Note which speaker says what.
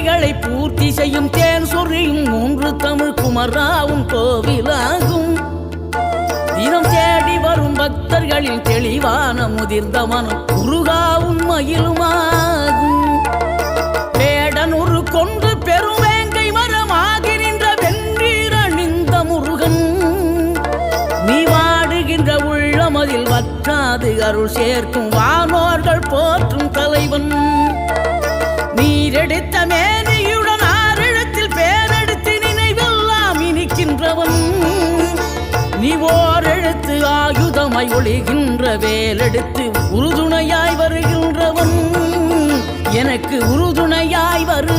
Speaker 1: தேவைகளை பூர்த்தி செய்யும் தேன் சொறியும் மூன்று தமிழ் குமராவும் கோவிலாகும். தினம் தேடி வரும் பக்தர்களின் தெளிவான முதிர்ந்த மனம் முருகாவும் மயிலுமாகும். வேடனுரு கொண்டு பெருவேங்கை மரமாகி நின்ற வென்றீர் அணிந்த முருகன், நீ வாடுகின்ற உள்ளமதில் வற்றாது அருள் சேர்க்கும் வானோர்கள் போற்றும் தலைவன். நீரெடுத்த மேனியுடன் ஆறிடத்தில் பேரெடுத்து நினைவெல்லாம் இனிக்கின்றவன், நீ ஓரெழுத்து ஆயுதமாய் ஒளிகின்ற வேலெடுத்து உறுதுணையாய் வருகின்றவன், எனக்கு உறுதுணையாய் வரு